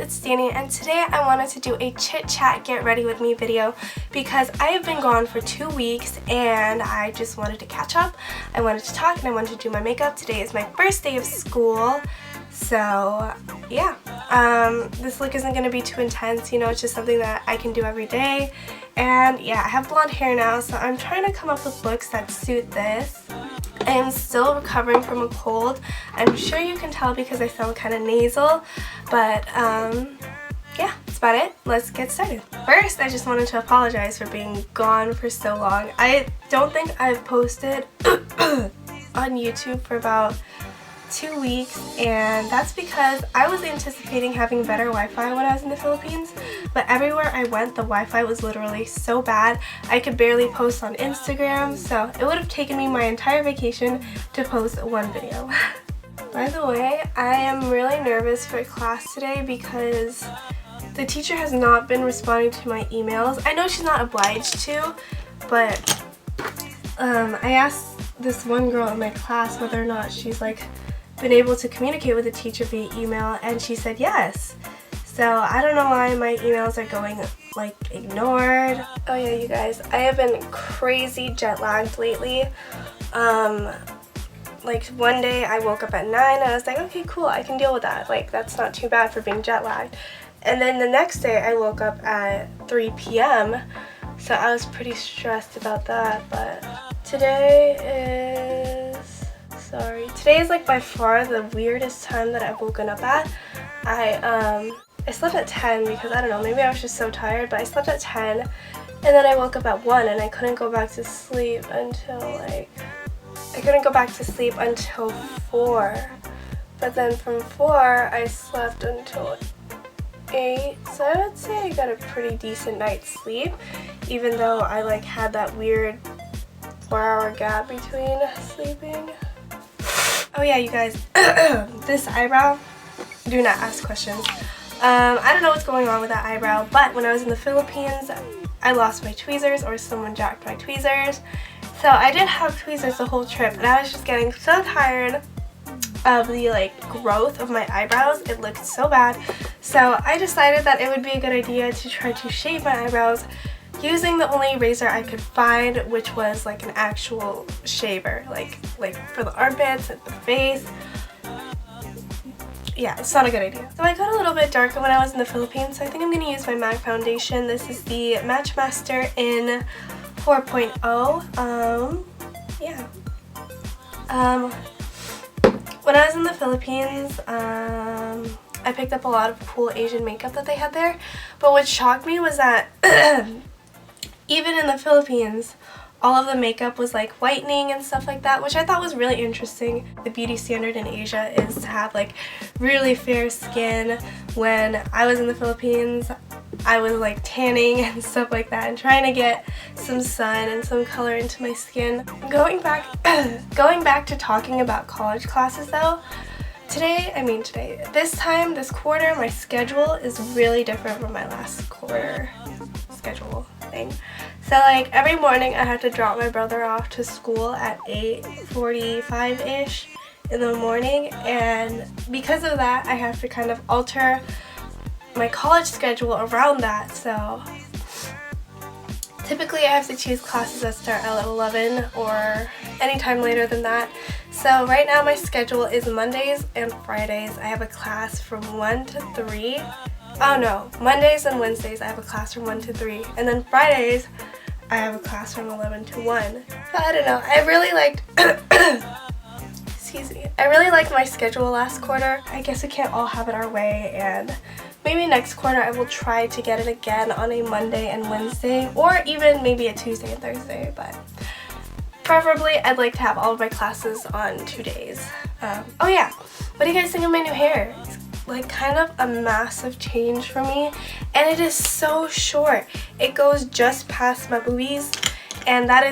it's Danny, and today I wanted to do a chit-chat get ready with me video because I have been gone for 2 weeks and I just wanted to catch up. I wanted to talk and I wanted to do my makeup. Today is my first day of school, so yeah. This look isn't going to be too intense, you know, it's just something that I can do every day. And yeah, I have blonde hair now, so I'm trying to come up with looks that suit this. I am still recovering from a cold. I'm sure you can tell because I sound kind of nasal, but yeah, that's about it. Let's get started. First, I just wanted to apologize for being gone for so long. I don't think I've posted on YouTube for about 2 weeks, and that's because I was anticipating having better Wi-Fi when I was in the Philippines, but everywhere I went the Wi-Fi was literally so bad I could barely post on Instagram, so it would have taken me my entire vacation to post one video. By the way, I am really nervous for class today because the teacher has not been responding to my emails. I know she's not obliged to, but I asked this one girl in my class whether or not she's been able to communicate with the teacher via email, and she said yes. So I don't know why my emails are going ignored. Oh yeah, you guys, I have been crazy jet lagged lately. One day I woke up at 9 and I was like, okay, cool, I can deal with that. That's not too bad for being jet lagged. And then the next day I woke up at 3 p.m. so I was pretty stressed about that. But today is by far the weirdest time that I've woken up at. I slept at 10 because I don't know, maybe I was just so tired, but I slept at 10 and then I woke up at 1 and I couldn't go back to sleep until 4. But then from 4 I slept until 8, so I would say I got a pretty decent night's sleep, even though I had that weird 4-hour gap between sleeping. Oh yeah, you guys, this eyebrow, do not ask questions. I don't know what's going on with that eyebrow, but when I was in the Philippines, I lost my tweezers, or someone jacked my tweezers. So I did have tweezers the whole trip, and I was just getting so tired of the growth of my eyebrows. It looked so bad. So I decided that it would be a good idea to try to shave my eyebrows using the only razor I could find, which was an actual shaver, like for the armpits and the face. Yeah, it's not a good idea. So I got a little bit darker when I was in the Philippines, so I think I'm going to use my MAC foundation. This is the Match Master in 4.0. Yeah. When I was in the Philippines, I picked up a lot of cool Asian makeup that they had there, but what shocked me was that even in the Philippines, all of the makeup was whitening and stuff like that, which I thought was really interesting. The beauty standard in Asia is to have really fair skin. When I was in the Philippines, I was tanning and stuff like that and trying to get some sun and some color into my skin. Going back to talking about college classes though, this quarter, my schedule is really different from my last quarter schedule thing. So every morning I have to drop my brother off to school at 8:45-ish in the morning, and because of that I have to kind of alter my college schedule around that. So typically I have to choose classes that start at 11 or anytime later than that. So right now my schedule is Mondays and Fridays. I have a class from 1 to 3. Oh no, Mondays and Wednesdays I have a class from 1 to 3. And then Fridays I have a class from 11 to 1. But I don't know, I really liked excuse me. I really liked my schedule last quarter. I guess we can't all have it our way, and maybe next quarter I will try to get it again on a Monday and Wednesday, or even maybe a Tuesday and Thursday, but preferably I'd like to have all of my classes on 2 days. Oh yeah, what do you guys think of my new hair? It's kind of a massive change for me, and it is so short. It goes just past my boobies, and that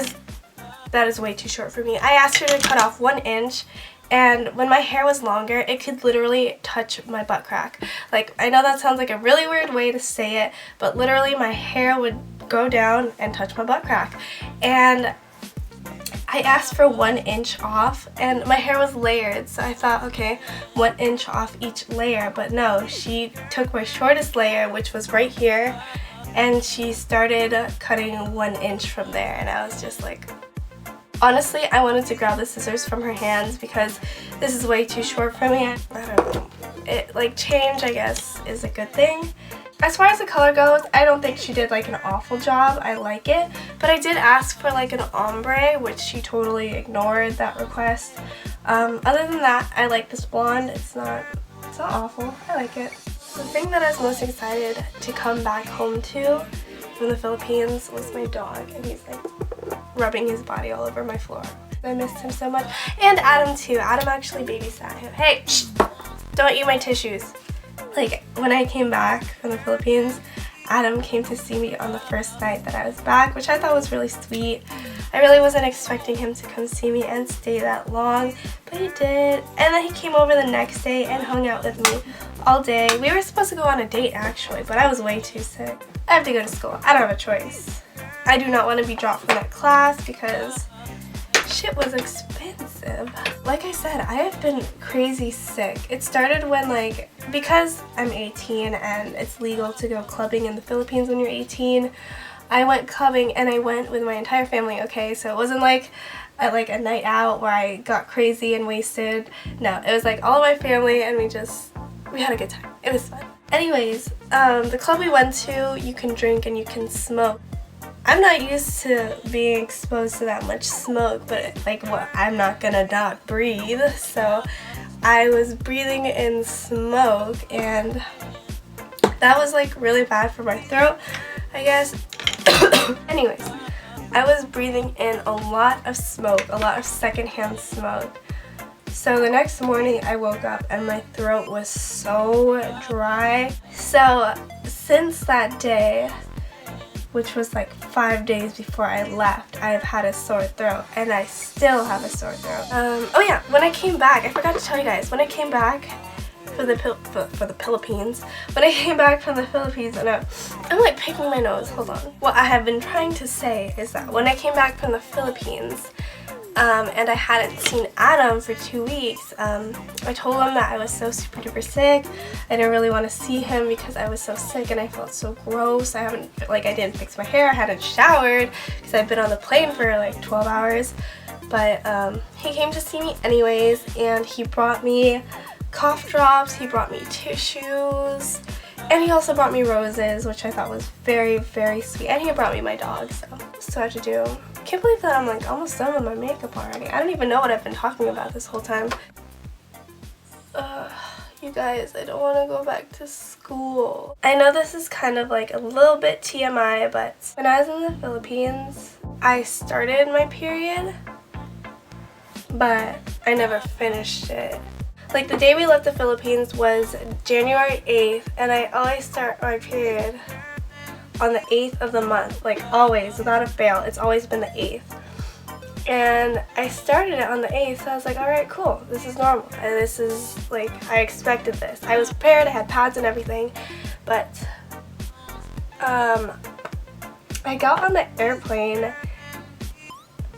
is way too short for me. I asked her to cut off 1 inch, and when my hair was longer, it could literally touch my butt crack. I know that sounds like a really weird way to say it, but literally my hair would go down and touch my butt crack. And I asked for 1 inch off, and my hair was layered, so I thought, okay, 1 inch off each layer, but no, she took my shortest layer, which was right here, and she started cutting 1 inch from there, and I was just like, honestly, I wanted to grab the scissors from her hands because this is way too short for me. I don't know. It, like, change, I guess, is a good thing. As far as the color goes, I don't think she did like an awful job. I like it, but I did ask for like an ombre, which she totally ignored that request. Other than that, I like this blonde. It's not awful. I like it. The thing that I was most excited to come back home to from the Philippines was my dog, and he's like rubbing his body all over my floor. I missed him so much, and Adam too. Adam actually babysat him. Hey, shh, don't eat my tissues. Like, when I came back from the Philippines, Adam came to see me on the first night that I was back, which I thought was really sweet. I really wasn't expecting him to come see me and stay that long, but he did. And then he came over the next day and hung out with me all day. We were supposed to go on a date, actually, but I was way too sick. I have to go to school. I don't have a choice. I do not want to be dropped from that class because shit was expensive. Like I said, I have been crazy sick. It started when, like, because I'm 18 and it's legal to go clubbing in the Philippines when you're 18, I went clubbing and I went with my entire family, okay? So it wasn't like a night out where I got crazy and wasted. No, it was like all of my family and we had a good time. It was fun. Anyways, the club we went to, you can drink and you can smoke. I'm not used to being exposed to that much smoke, but like, what, I'm not gonna not breathe, so I was breathing in smoke, and that was like really bad for my throat, I guess. Anyways, I was breathing in a lot of smoke, a lot of secondhand smoke. So the next morning I woke up and my throat was so dry. So since that day, which was like 5 days before I left, I've had a sore throat, and I still have a sore throat. Oh yeah, when I came back, I forgot to tell you guys, when I came back for the Philippines, when I came back from the Philippines, and I'm like picking my nose, hold on. What I have been trying to say is that when I came back from the Philippines, and I hadn't seen Adam for 2 weeks, I told him that I was so super duper sick. I didn't really want to see him because I was so sick and I felt so gross. I didn't fix my hair, I hadn't showered because I've been on the plane for like 12 hours. But he came to see me anyways, and he brought me cough drops, he brought me tissues, and he also brought me roses, which I thought was very, very sweet. And he brought me my dog, so still have to do. I can't believe that I'm like almost done with my makeup already. I don't even know what I've been talking about this whole time. You guys, I don't want to go back to school. I know this is kind of like a little bit TMI, but when I was in the Philippines, I started my period, but I never finished it. Like, the day we left the Philippines was January 8th, and I always start my period on the 8th of the month, like always, without a fail. It's always been the 8th. And I started it on the 8th, so I was like, alright, cool, this is normal. And this is, like, I expected this. I was prepared, I had pads and everything, but I got on the airplane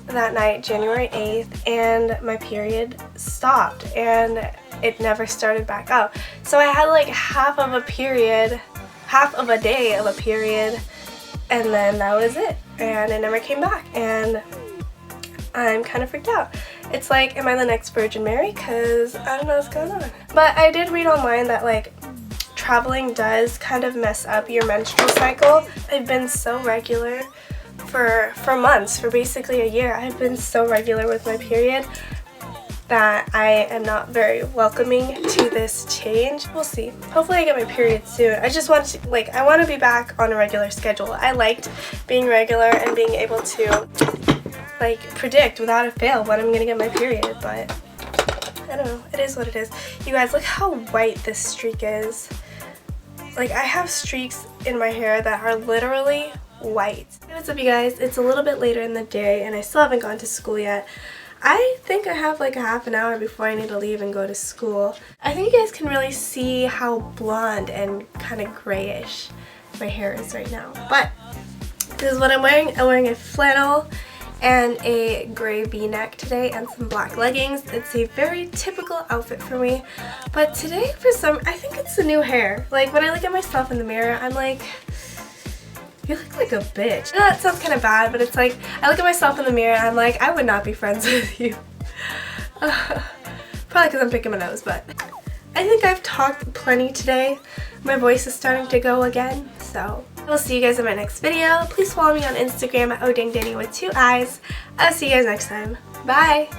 that night, January 8th, and my period stopped, and it never started back up. So I had like half of a day of a period, and then that was it, and it never came back, and I'm kind of freaked out. It's like, am I the next Virgin Mary? Because I don't know what's going on. But I did read online that like traveling does kind of mess up your menstrual cycle. I've been so regular for months, for basically a year. I've been so regular with my period that I am not very welcoming to this change. We'll see. Hopefully I get my period soon. I just want to, like, I want to be back on a regular schedule. I liked being regular and being able to, like, predict without a fail when I'm gonna get my period, but I don't know. It is what it is. You guys, look how white this streak is. Like, I have streaks in my hair that are literally white. Hey, what's up, you guys? It's a little bit later in the day and I still haven't gone to school yet. I think I have like a half an hour before I need to leave and go to school. I think you guys can really see how blonde and kind of grayish my hair is right now. But this is what I'm wearing. I'm wearing a flannel and a gray v-neck today and some black leggings. It's a very typical outfit for me, but today I think it's the new hair. Like when I look at myself in the mirror, I'm like, you look like a bitch. That sounds kind of bad, but it's like, I look at myself in the mirror and I'm like, I would not be friends with you. Probably because I'm picking my nose, but I think I've talked plenty today. My voice is starting to go again, so I will see you guys in my next video. Please follow me on Instagram at ohdangdanii with 2 eyes. I'll see you guys next time. Bye!